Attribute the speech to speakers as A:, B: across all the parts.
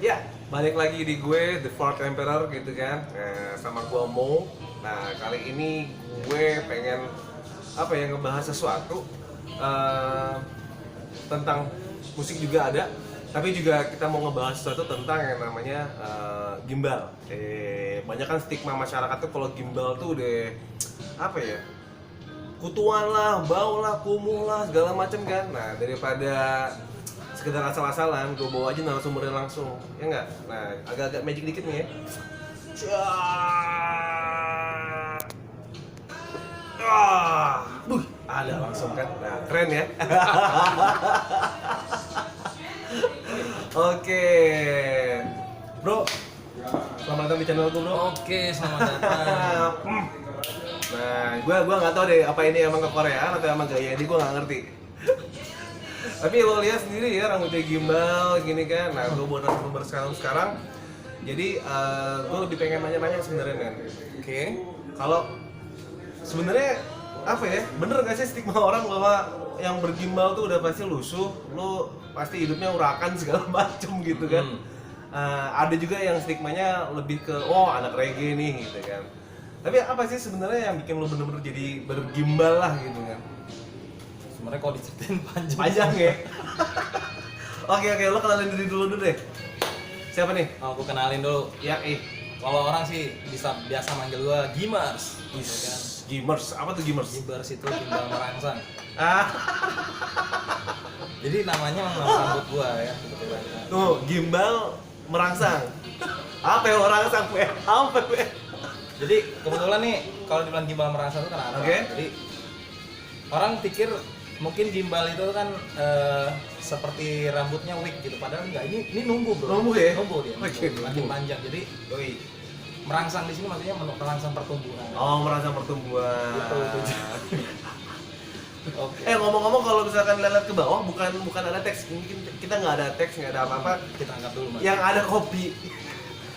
A: Ya, balik lagi di gue, The Fourth Emperor gitu kan. Sama gue Mo. Nah, kali ini gue pengen ngebahas sesuatu eh, tentang musik juga ada, tapi juga kita mau ngebahas sesuatu tentang yang namanya gimbal. Banyak kan stigma masyarakat tuh kalau gimbal tuh udah apa ya? Kutuan lah, bau lah, kumuh lah, segala macem kan. Nah, daripada sekedar asal-asalan, gue bawa aja narasumbernya langsung, ya nggak? Nah, agak-agak magic dikit nih ya. Ada langsung kan. Nah, keren ya. Oke, bro, selamat datang di channel gue, bro.
B: Oke, selamat datang.
A: Nah, gue nggak tahu deh apa ini emang ke Korea atau emang gaya ini, gue nggak ngerti. Tapi lo lihat sendiri ya, rambutnya gimbal gini kan. Nah, gue buat narasumber sekarang. Jadi gue lebih pengen nanya-nanya sebenarnya kan.
B: Oke.
A: Kalau sebenarnya apa ya? Bener nggak sih stigma orang bahwa yang bergimbal tuh udah pasti lusuh, lo pasti hidupnya urakan segala macem gitu kan. Ada juga yang stigmanya lebih ke anak reggae nih gitu kan. Tapi apa sih sebenarnya yang bikin lo bener-bener jadi bergimbal lah gitu kan?
B: Sebenarnya kalau diceritain
A: Panjang ya. Oke, lo kenalin diri dulu deh. Siapa nih?
B: Aku kenalin dulu.
A: Ya,
B: Kalau orang sih biasa manggil gua Gimars, gitu kan.
A: Gimers. Apa tuh Gimers?
B: Gimars itu gimbal merangsang.
A: Ah,
B: Jadi namanya memang nama rambut gua ya, kebetulan.
A: tuh gimbal merangsang. Apa yang merangsang gue? Apa gue?
B: Jadi kebetulan nih kalau dibilang gimbal merangsang itu kenapa?
A: Oke.
B: Jadi orang pikir mungkin gimbal itu kan seperti rambutnya wig gitu, padahal enggak. Ini numbu, bro.
A: Numbu ya?
B: Numbu dia.
A: Oke,
B: Makin
A: numbu.
B: panjang. Jadi
A: Oi.
B: merangsang di sini maksudnya merangsang pertumbuhan.
A: Oh, merangsang pertumbuhan.
B: Gitu, tujuan. Oke.
A: Ngomong-ngomong kalau misalkan lihat ke bawah bukan ada teks. Mungkin kita nggak ada teks, nggak ada apa-apa.
B: Kita anggap dulu, Mas.
A: Yang ada kopi.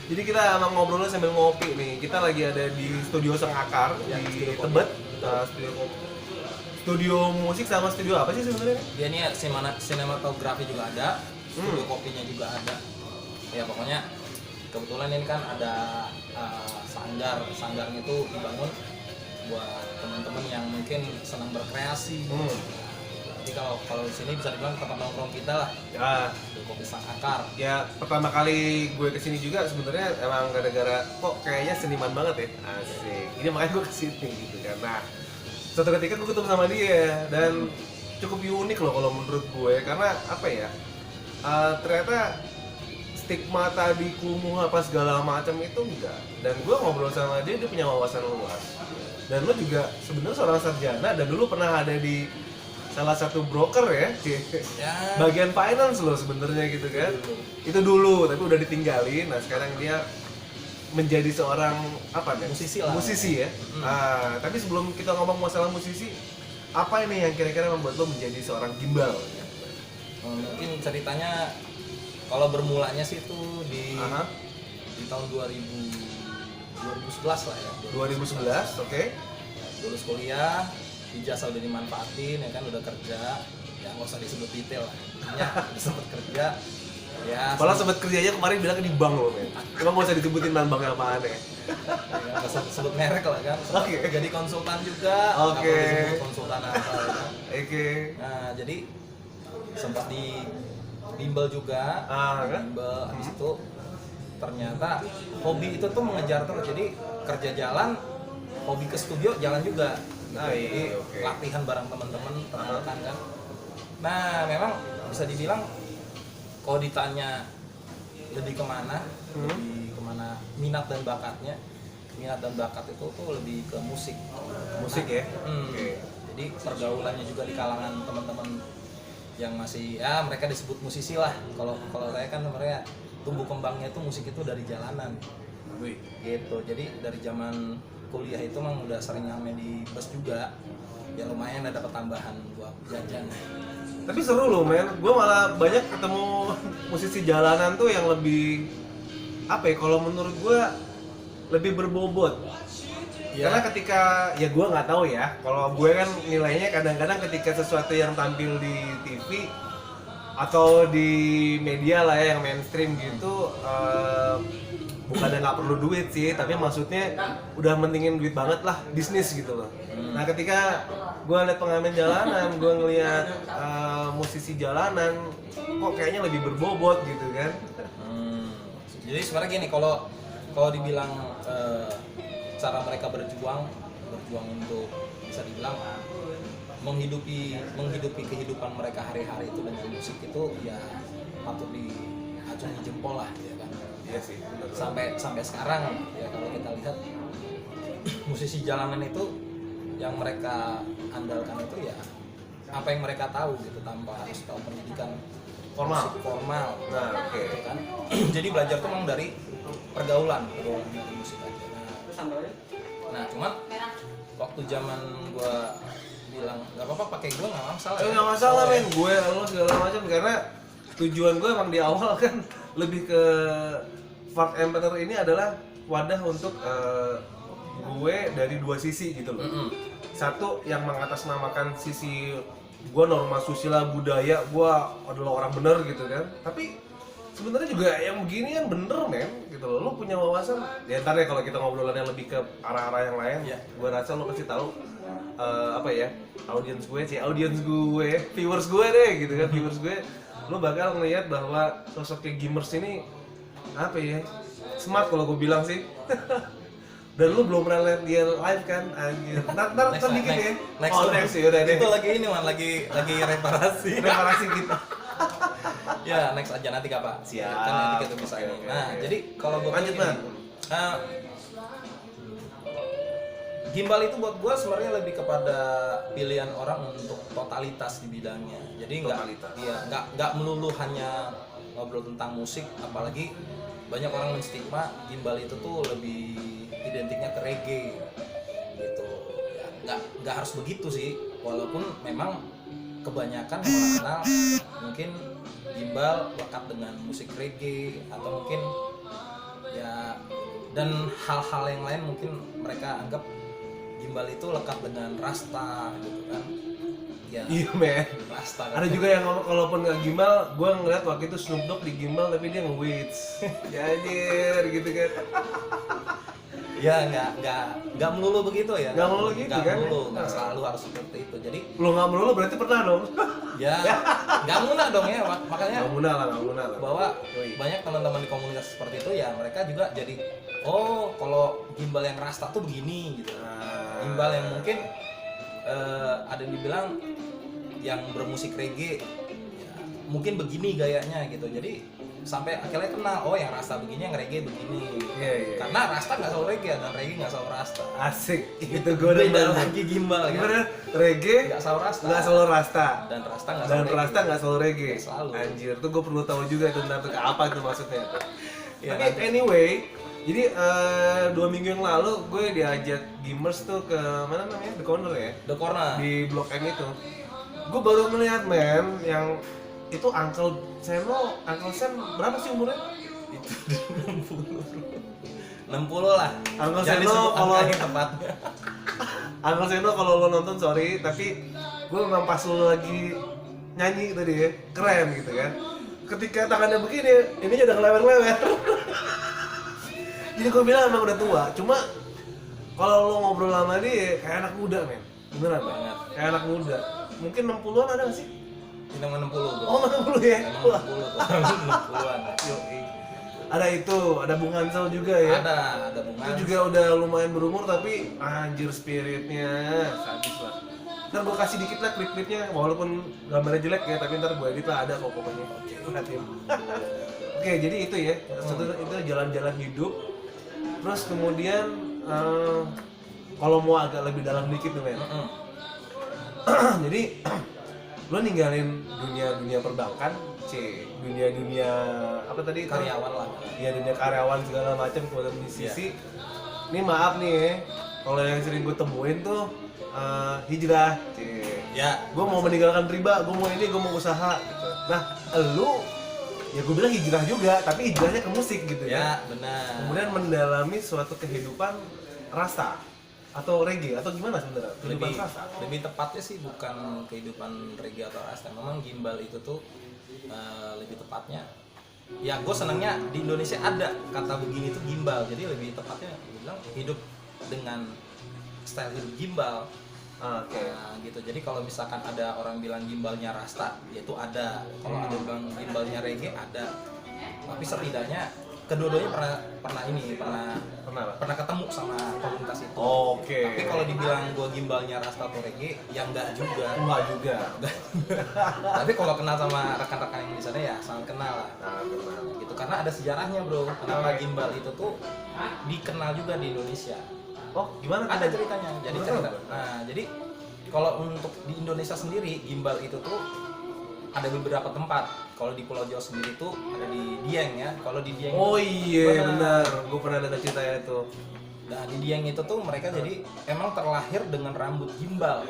A: Jadi kita emang ngobrolnya sambil ngopi nih. Kita lagi ada di studio Sengakar
B: Ya,
A: di
B: studio kopi.
A: Tebet. Studio musik sama studio apa sih sebenarnya?
B: Dia ini sinematografi juga ada, studio kopinya juga ada. Ya pokoknya kebetulan ini kan ada sanggarnya itu dibangun buat teman-teman yang mungkin senang berkreasi. Jadi kalau di sini bisa dibilang tempat nongkrong kita lah.
A: Ya,
B: Studio kopi Sangakar.
A: ya pertama kali gue kesini juga sebenarnya emang gara-gara kok kayaknya seniman banget ya. Asik. Ini makanya gue kesini gitu kan. Nah, suatu ketika gue ketemu sama dia dan cukup unik loh kalau menurut gue karena apa ya? Ternyata stigma tadi kumuh apa segala macam itu enggak. Dan gue ngobrol sama dia punya wawasan luas. Dan lo juga sebenarnya seorang sarjana dan dulu pernah ada di salah satu broker ya,
B: Ya.
A: bagian finance loh sebenarnya gitu kan. Itu dulu, tapi udah ditinggalin. Nah sekarang dia menjadi seorang apa nih?
B: Musisi lah.
A: Musisi ya. Tapi sebelum kita ngomong masalah musisi, apa ini yang kira-kira membuat lo menjadi seorang gimbal?
B: Mungkin ceritanya kalau bermulanya sih itu di tahun 2011 lah ya.
A: 2011, oke.
B: Lulus kuliah, ijazah udah dimanfaatin, ya kan udah kerja, ya nggak usah disebut detail lah, intinya udah sempet kerja, ya.
A: Malah sobat kerjanya kemarin bilang di bank loh men. Cuma nggak usah disebutin banknya apaan ya.
B: Nggak usah sebut merek lah kan.
A: Oke.
B: Jadi konsultan juga,
A: Oke.
B: nggak perlu disebut konsultan apa. Ya kan?
A: Oke.
B: Nah jadi sempat di bimbel juga,
A: Kan?
B: bimbel, habis itu ternyata hobi itu tuh mengejar terus, jadi kerja jalan, hobi ke studio jalan juga. Jadi
A: Oke.
B: latihan bareng teman-teman rekan kan. Nah memang bisa dibilang kalau ditanya lebih kemana, lebih kemana minat dan bakatnya, minat dan bakat itu tuh lebih ke musik.
A: Musik ya.
B: Oke. Jadi pergaulannya juga di kalangan teman-teman yang masih ya mereka disebut musisi lah. Kalau saya kan sebenarnya tumbuh kembangnya itu musik itu dari jalanan.
A: Wih.
B: Gitu. Jadi dari zaman kuliah itu emang udah sering nyame di bus juga. Ya lumayan ada dapat tambahan buat jajan.
A: Tapi seru loh men, gue malah banyak ketemu musisi jalanan tuh yang lebih apa ya, kalau menurut gue lebih berbobot.
B: Ya.
A: Karena ketika, ya gue nggak tahu ya, kalau gue kan nilainya kadang-kadang ketika sesuatu yang tampil di TV atau di media lah ya yang mainstream gitu, bukannya nggak perlu duit sih, tapi maksudnya udah mentingin duit banget lah, bisnis gitu loh. Nah ketika gue liat pengamen jalanan, gue ngeliat musisi jalanan, kok kayaknya lebih berbobot gitu kan.
B: Jadi sebenarnya gini, kalau dibilang cara mereka berjuang untuk bisa dibilang menghidupi kehidupan mereka hari-hari itu dengan musik itu ya patut diacungi jempol lah ya kan.
A: Iya sih, bener.
B: Sampai sekarang ya kalau kita lihat musisi jalanan itu yang mereka andalkan itu ya apa yang mereka tahu gitu, tanpa harus tahu pendidikan
A: Formal.
B: Nah,
A: oke.
B: gitu kan. Jadi belajar tuh memang dari pergaulan dari musik aja. Nah cuman waktu zaman gua bilang nggak apa-apa pakai gua nggak masalah.
A: Nggak masalah men, gue lo segala macam, karena tujuan gue emang di awal kan lebih ke Fart Emperor ini adalah wadah untuk gue dari dua sisi gitu loh. Satu yang mengatasnamakan sisi gue norma susila budaya, gue adalah orang bener gitu kan. Tapi sebenarnya juga yang begini kan bener men gitu loh. Lo punya wawasan. Ya ntar ya kalau kita ngobrolannya lebih ke arah-arah yang lain, gue rasa lo pasti tahu apa ya, audiens gue, viewers gue deh gitu kan, viewers gue, lo bakal ngelihat bahwa sosok kayak Gimmers ini apa ya, smart kalau gue bilang sih. Dan lu belum pernah lihat dia live kan, anjir. Ntar dikit ya. Next ya udah deh.
B: Itu lagi ini man, lagi reparasi.
A: Reparasi kita.
B: Ya next aja nanti kapan.
A: Siap.
B: Kan nanti kita bisa
A: Oke,
B: ini.
A: oke,
B: Nah
A: oke.
B: jadi kalau gue
A: Lanjut, Man.
B: Gimbal itu buat gue sebenarnya lebih kepada pilihan orang untuk totalitas di bidangnya. Jadi nggak melulu hanya ngobrol tentang musik, apalagi banyak orang menstigma gimbal itu tuh lebih identiknya ke reggae gitu. Ya, nggak harus begitu sih, walaupun memang kebanyakan orang kenal mungkin gimbal lekat dengan musik reggae atau mungkin ya, dan hal-hal yang lain mungkin mereka anggap gimbal itu lekat dengan rasta gitu kan. Ya,
A: Iya men.
B: rasta kan.
A: Ada juga yang ngomong kalaupun nggak gimbal, gue ngeliat waktu itu Snoop Dogg di gimbal tapi dia nge-waits. Ya anjir gitu kan.
B: Ya nggak melulu begitu ya.
A: Nggak melulu gitu kan?
B: Nggak selalu harus seperti itu. Jadi
A: Lo nggak melulu berarti pernah dong.
B: ya nggak munah dong ya, makanya
A: Nggak munah lah.
B: bahwa
A: Yoi.
B: banyak teman-teman di komunitas seperti itu ya mereka juga jadi oh kalau gimbal yang rasta tuh begini gitu. Gimbal yang mungkin ada yang dibilang yang bermusik reggae ya, mungkin begini gayanya gitu. Jadi sampai akhirnya kenal oh yang rasta begini, yang reggae begini.
A: Iya.
B: Karena rasta nggak selalu reggae dan reggae nggak selalu rasta.
A: Asik. Itu gue udah
B: Beda lagi gimbal kan.
A: Gimana? Reggae
B: Nggak selalu rasta.
A: nggak selalu rasta.
B: Dan rasta nggak
A: Dan
B: selalu
A: rasta nggak selalu reggae.
B: Nggak selalu.
A: Anjir, tuh gue perlu tahu juga itu tentang apa itu maksudnya tuh.
B: Ya,
A: Tapi
B: nanti.
A: anyway, jadi 2 minggu yang lalu gue diajak Gimmers tuh ke mana namanya? The Corner ya?
B: The Corner.
A: Di Blok M itu. Gue baru melihat men yang itu Uncle Sam berapa sih umurnya?
B: Itu 60 lah.
A: Uncle
B: Jangan
A: Seno
B: disebut
A: kalau-
B: angka yang tepatnya.
A: Uncle Seno kalau lo nonton sorry, tapi gue memang pas lo lagi nyanyi tadi ya, keren gitu kan. Ketika tangannya begini, ini udah ngelewer-lewer. Jadi gue bilang emang udah tua, cuma kalau lo ngobrol sama dia kayak anak muda men, beneran
B: Banget.
A: kayak anak muda. Mungkin 60-an ada nggak sih?
B: Ini 60 bro.
A: Oh 60 ya?
B: Emang
A: Wah.
B: 60 tuh. 60-an.
A: Yoi. Ada itu, ada Bung Hansel juga ya.
B: Ada bunga.
A: Itu juga udah lumayan berumur tapi anjir spiritnya sadis lah. Ntar gue kasih dikit lah klip-klipnya walaupun gambarnya jelek ya, tapi ntar gue edit lah, ada kok pokoknya. Perhatiin. Oke, jadi itu ya, itu jalan-jalan hidup. Terus kemudian kalau mau agak lebih dalam dikit nih men. Jadi lo ninggalin dunia perbankan, dunia apa tadi?
B: Karyawan lah.
A: Iya, dunia karyawan segala macam, kemudian di sisi ini maaf nih ya, kalau yang sering gue temuin tuh hijrah,
B: Ya.
A: gue mau meninggalkan riba, gue mau ini, gue mau usaha gitu. Nah lu ya gue bilang hijrah juga, tapi hijrahnya ke musik gitu
B: Ya,
A: ya.
B: benar.
A: Kemudian mendalami suatu kehidupan rasta atau reggae atau gimana sebenarnya kehidupan
B: lebih
A: rasta.
B: lebih tepatnya sih bukan kehidupan reggae atau rasta. Memang gimbal itu tuh Lebih tepatnya ya gue senangnya di Indonesia ada kata begini tuh gimbal, jadi lebih tepatnya gue bilang hidup dengan style hidup gimbal.
A: Oke.
B: Nah, gitu. Jadi kalau misalkan ada orang bilang gimbalnya rasta, yaitu ada. Kalau ada bilang gimbalnya reggae, ada. Tapi setidaknya kedua-duanya pernah ketemu sama komunitas itu.
A: Oke.
B: Tapi kalau dibilang gua gimbalnya rasta atau reggae, ya enggak juga.
A: Enggak juga.
B: Tapi kalau kenal sama rekan-rekan yang di sana ya sangat kenal lah.
A: Nah, kenal.
B: Gitu, karena ada sejarahnya, bro. Kenapa gimbal itu tuh dikenal juga di Indonesia.
A: Oh, gimana?
B: Ada ceritanya. Jadi
A: Betul.
B: cerita. Nah, jadi kalau untuk di Indonesia sendiri, gimbal itu tuh ada beberapa tempat. Kalau di Pulau Jawa sendiri tuh ada di Dieng ya. Kalau di Dieng
A: Oh
B: itu,
A: iya benar, gue pernah dengar ceritanya itu.
B: Nah, di Dieng itu tuh mereka jadi emang terlahir dengan rambut gimbal.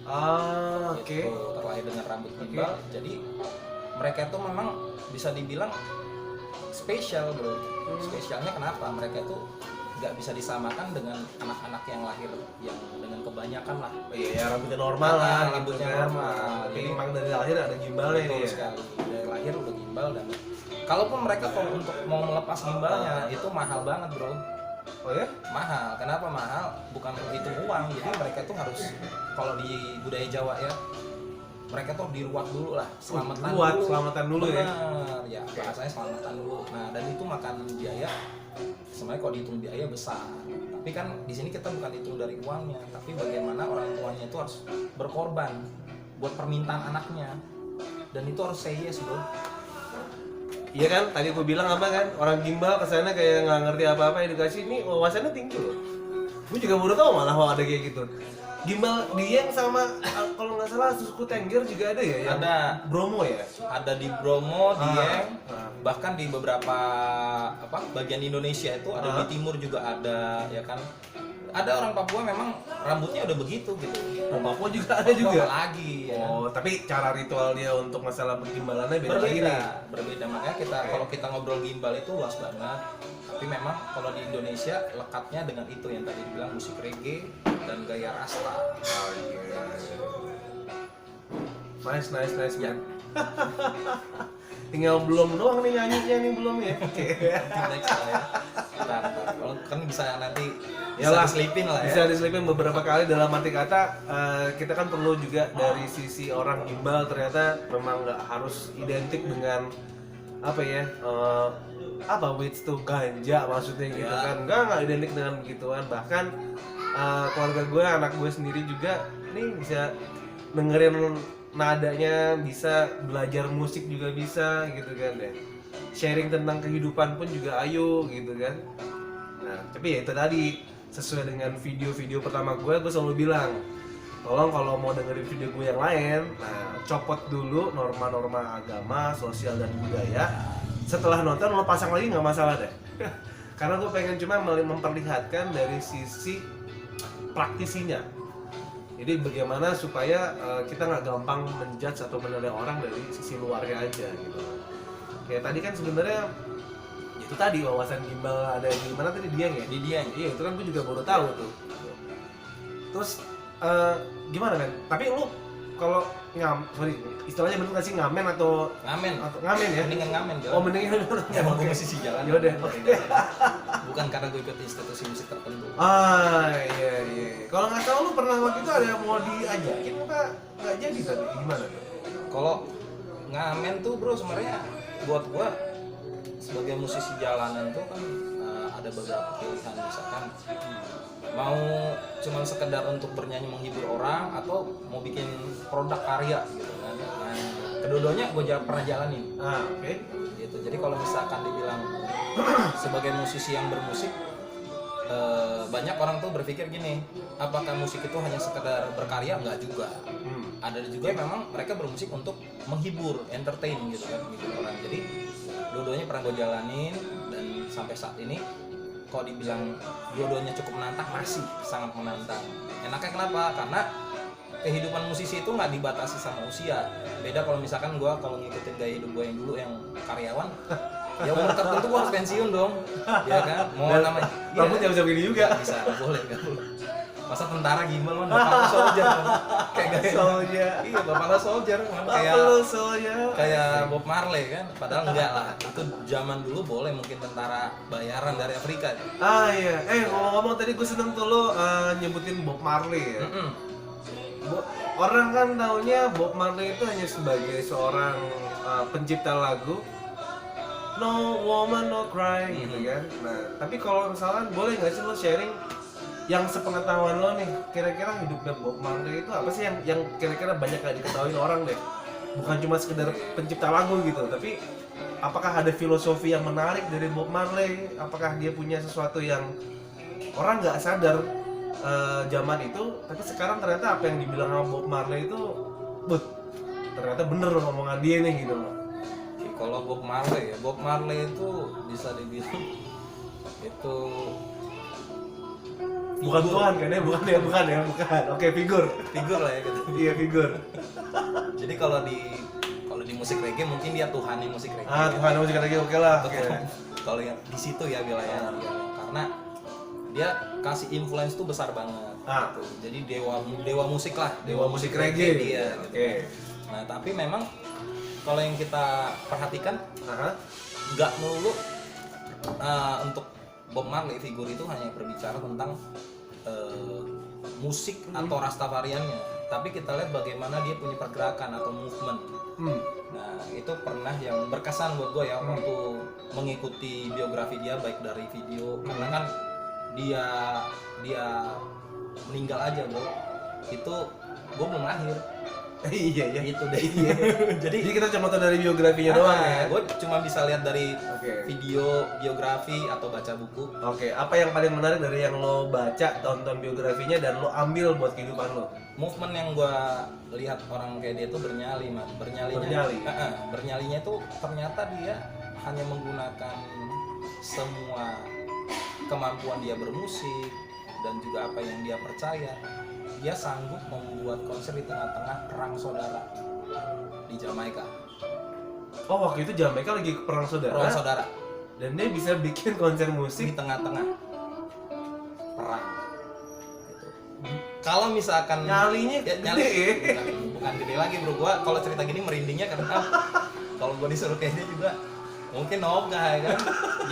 A: Oke.
B: Gitu, terlahir dengan rambut gimbal. Jadi mereka tuh memang bisa dibilang spesial, bro. Spesialnya kenapa? Mereka tuh nggak bisa disamakan dengan anak-anak yang lahir yang dengan kebanyakan lah.
A: Iya, ya, rambutnya normal lah,
B: Rambutnya
A: gitu kan.
B: normal.
A: Tapi
B: Jadi
A: memang dari lahir ada gimbalnya
B: betul
A: nih. Ya?
B: sekali. Dari lahir udah gimbal, dan kalaupun mereka kalau untuk mau melepas gimbalnya itu mahal banget, bro.
A: Oh ya?
B: Mahal. Kenapa mahal? Bukan itu uang. Jadi mereka tuh harus, kalau di budaya Jawa ya, mereka tuh diruat dulu lah, selamatan
A: Ruat,
B: dulu.
A: selamatan dulu ya?
B: Benar, ya bahasanya selamatan dulu. Nah, dan itu makan biaya. Sebenarnya kalau dihitung biaya besar. Tapi kan di sini kita bukan hitung dari uangnya, tapi bagaimana orang tuanya itu harus berkorban buat permintaan anaknya. Dan itu harus say yes, bro.
A: Iya kan, tadi gue bilang apa kan, orang gimbal kesana kayak nggak ngerti apa-apa, edukasi ini wawasannya tinggi loh. Gue juga baru tahu malah kalau ada kayak gitu. Gimbal Dieng sama kalau nggak salah suku Tengger juga ada ya? Yang
B: Ada.
A: Bromo ya?
B: Ada di Bromo, Dieng,
A: ah.
B: bahkan di beberapa bagian Indonesia itu ada, di timur juga ada, ya kan. Ada orang Papua memang rambutnya udah begitu gitu.
A: Oh, Papua juga ada juga.
B: Lagi ya.
A: Oh, tapi cara ritual dia untuk masalah bergimbalannya beda lagi nih.
B: Berbeda. Makanya kalau kita ngobrol gimbal itu luas banget. Tapi memang kalau di Indonesia lekatnya dengan itu yang tadi dibilang musik reggae dan gaya rasta.
A: Oh iya. Nice
B: Ya.
A: man. Tinggal belum doang nih nyanyinya nih belum ya. Oke.
B: Next lah ya. Bentar. Kalau kan bisa nanti
A: Yalah,
B: diselipin lah ya.
A: Bisa diselipin beberapa kali dalam arti kata kita kan perlu juga dari sisi orang gimbal ternyata memang nggak harus identik dengan apa ya apa weeds tuh ganja maksudnya gitu
B: Ya.
A: kan nggak identik dengan begituan, bahkan keluarga gue, anak gue sendiri juga nih bisa dengerin nadanya, bisa belajar musik juga bisa gitu kan ya, sharing tentang kehidupan pun juga ayo gitu kan. Nah tapi ya itu tadi sesuai dengan video-video pertama gue selalu bilang tolong kalau mau dengerin video gue yang lain, nah copot dulu norma-norma agama, sosial dan budaya. Setelah nonton lo pasang lagi nggak masalah deh. Karena gue pengen cuma memperlihatkan dari sisi praktisinya. Jadi bagaimana supaya kita nggak gampang menjudge atau menilai orang dari sisi luarnya aja gitu. Kayak tadi kan sebenarnya itu tadi wawasan gimbal ada di mana tadi Dieng ya?
B: Di Dieng.
A: Iya itu kan gue juga baru tahu tuh. Terus gimana men? Tapi lu kalau istilahnya bener nggak sih ngamen atau
B: Ngamen.
A: ngamen ya?
B: Mendingan ngamen, Jon.
A: Oh mendingan
B: Emang
A: oke.
B: gue musisi jalan.
A: Yaudah.
B: Bukan karena gue ikut institusi musik tertentu.
A: Ah iya iya. Kalau nggak tahu lu pernah waktu itu ada yang mau diajakin nggak jadi tadi gimana?
B: Kalau ngamen tuh, bro, sebenarnya buat gua sebagai musisi jalanan tuh kan ada beberapa pilihan, misalkan mau cuman sekedar untuk bernyanyi menghibur orang atau mau bikin produk karya gitu kan. Nah, kedua-duanya gue pernah jalanin.
A: Ah oke.
B: Gitu. Jadi kalau misalkan dibilang sebagai musisi yang bermusik, banyak orang tuh berpikir gini, apakah musik itu hanya sekedar berkarya? Enggak juga. Ada juga memang mereka bermusik untuk menghibur, entertain gitu kan, menghibur orang. Jadi dua-duanya pernah gue jalanin, dan sampai saat ini kalau dibilang dua-duanya cukup menantang, masih sangat menantang. Enaknya kenapa? Karena kehidupan musisi itu nggak dibatasi sama usia. Beda kalau misalkan gue kalau ngikutin gaya hidup gue yang dulu yang karyawan, ya umur tertentu gue harus pensiun dong, ya kan? Mau namanya
A: rambut nggak bisa begini juga.
B: Nggak bisa, nggak boleh. Masa tentara gimbal man, bapak lo soldier man. Kayak gaya.
A: Soldier.
B: Iya, bapak lo soldier man. Kayak Bob Marley kan. Padahal enggak lah. Itu zaman dulu boleh mungkin tentara bayaran dari Afrika.
A: Iya. Ngomong-ngomong tadi gue seneng tuh lo nyebutin Bob Marley ya. Orang kan taunya Bob Marley itu hanya sebagai seorang pencipta lagu No Woman No Cry gitu kan. Nah, tapi kalau misalkan boleh nggak sih lo sharing yang sepengetahuan lo nih, kira-kira hidupnya Bob Marley itu apa sih yang kira-kira banyak gak diketahui orang deh? Bukan cuma sekedar pencipta lagu gitu, tapi apakah ada filosofi yang menarik dari Bob Marley? Apakah dia punya sesuatu yang orang nggak sadar zaman itu, tapi sekarang ternyata apa yang dibilang sama Bob Marley itu, ternyata bener ngomongan dia nih gitu loh.
B: Kalau Bob Marley itu bisa dibilang itu
A: bukan Tuhan kan ya, bukan. Oke, figur
B: lah ya gitu.
A: Iya, figur.
B: Jadi kalau di musik reggae mungkin dia Tuhan di musik reggae.
A: Tuhan musik reggae oke lah.
B: Kalau yang di situ ya wilayah karena dia kasih influence tuh besar banget gitu. Jadi dewa musik lah,
A: dewa musik reggae
B: dia gitu. Nah, tapi memang kalau yang kita perhatikan nggak melulu untuk Bob Marley figur itu hanya berbicara tentang musik atau Rastafariannya, tapi kita lihat bagaimana dia punya pergerakan atau movement. Nah, itu pernah yang berkesan buat gue ya waktu mengikuti biografi dia, baik dari video karena kan dia meninggal aja bro, itu gue belum lahir.
A: Iya
B: itu deh.
A: Jadi kita cuma tahu dari biografinya doang ya.
B: Gue cuma bisa lihat dari video biografi atau baca buku.
A: Apa yang paling menarik dari yang lo baca, tonton biografinya dan lo ambil buat kehidupan lo?
B: Movement yang gue lihat orang kayak dia itu bernyali man. Bernyalinya itu ternyata dia hanya menggunakan semua kemampuan dia bermusik dan juga apa yang dia percaya. Dia sanggup membuat konser di tengah-tengah perang saudara di Jamaika.
A: Oh, waktu itu Jamaika lagi perang saudara. Dan dia bisa bikin konser musik
B: di tengah-tengah perang. Gitu. Kalau misalkan
A: nyalinya gede
B: bukan gede lagi bro. Gua kalau cerita gini merindingnya karena kalau gua disuruh kayak dia juga mungkin ogah kan.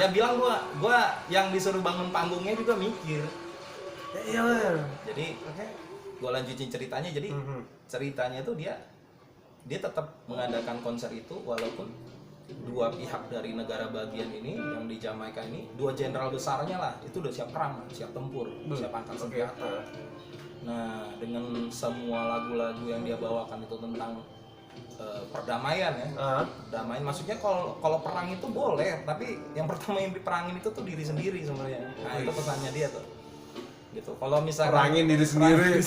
B: Ya bilang gua yang disuruh bangun panggungnya juga mikir.
A: Iya.
B: Jadi gue lanjutin ceritanya. Jadi ceritanya itu dia tetap mengadakan konser itu walaupun dua pihak dari negara bagian ini yang di Jamaika ini, dua jenderal besarnya lah itu udah siap perang, siap tempur, siap angkat senjata. Nah, dengan semua lagu-lagu yang dia bawakan itu tentang perdamaian ya. Perdamaian maksudnya kalau perang itu boleh, tapi yang pertama yang diperangin itu tuh diri sendiri sebenarnya. Nah, itu pesannya dia tuh. Gitu. Kalau misalnya
A: perangin diri sendiri.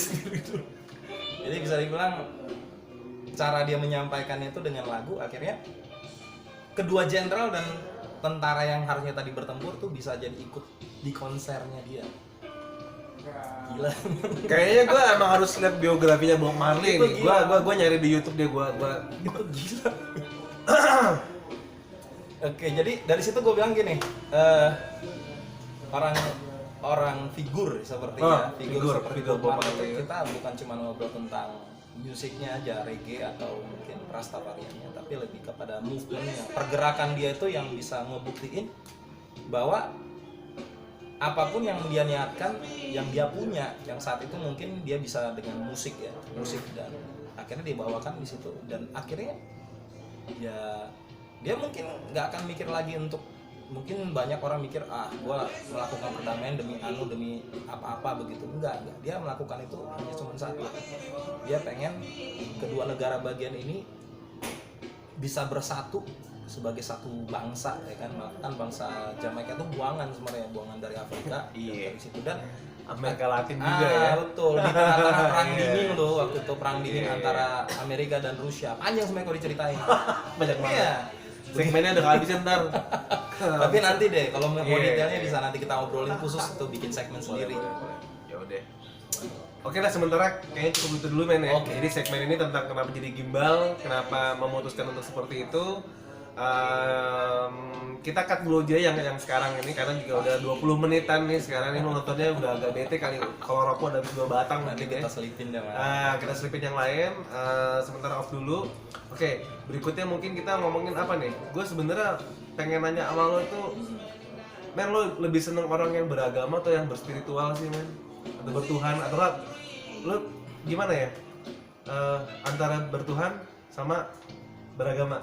B: Jadi bisa dibilang cara dia menyampaikannya itu dengan lagu, akhirnya kedua jenderal dan tentara yang harusnya tadi bertempur tuh bisa jadi ikut di konsernya dia. Gila. Kayaknya
A: gue emang harus lihat biografinya Bob Marley nih. Gue nyari di YouTube dia gue
B: itu gila. Oke, jadi dari situ gue bilang gini, orang figur seperti figur Bob Marley, kita bukan cuma ngobrol tentang musiknya aja, reggae atau mungkin Rastafariannya, tapi lebih kepada movementnya, pergerakan dia itu yang bisa ngebuktiin bahwa apapun yang dia niatkan, yang dia punya, yang saat itu mungkin dia bisa dengan musik ya, musik, dan akhirnya dibawakan di situ, dan akhirnya ya dia mungkin nggak akan mikir lagi untuk, mungkin banyak orang mikir gua melakukan perdamaian demi apa-apa begitu, enggak, dia melakukan itu hanya cuma satu, dia pengen kedua negara bagian ini bisa bersatu sebagai satu bangsa ya kan. Kan bangsa Jamaika itu buangan sebenarnya, buangan dari Afrika dari situ, dan
A: Amerika Latin juga ya.
B: Betul, di tengah-tengah perang dingin loh, waktu itu perang dingin antara Amerika dan Rusia, panjang sebenarnya kalau diceritain.
A: Banyak banget. Segmennya udah kehabisan ntar.
B: Tapi nanti deh, kalau mau detailnya bisa nanti kita obrolin khusus itu, bikin segmen sendiri.
A: Ya udah. Oke lah, sementara kayaknya cukup itu dulu men ya. Jadi segmen ini tentang kenapa jadi gimbal, kenapa memutuskan untuk seperti itu. Kita cut dulu aja yang sekarang ini karena juga udah 20 menitan nih sekarang ini nontonnya udah agak bete kali kalau rokok udah habis 2 batang
B: Nanti
A: mungkin
B: kita
A: ya.
B: selipin deh, Mas.
A: Kita selipin yang lain, sementara off dulu. Oke, berikutnya mungkin kita ngomongin apa nih? Gue sebenarnya pengen nanya sama lo itu, men, lo lebih seneng orang yang beragama atau yang berspiritual sih, men? Atau bertuhan atau lo gimana ya? Antara bertuhan sama beragama?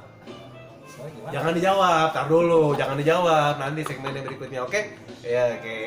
B: Soalnya gimana?
A: Jangan dijawab, tar dulu, jangan dijawab nanti segmen yang berikutnya, oke? Ya, oke.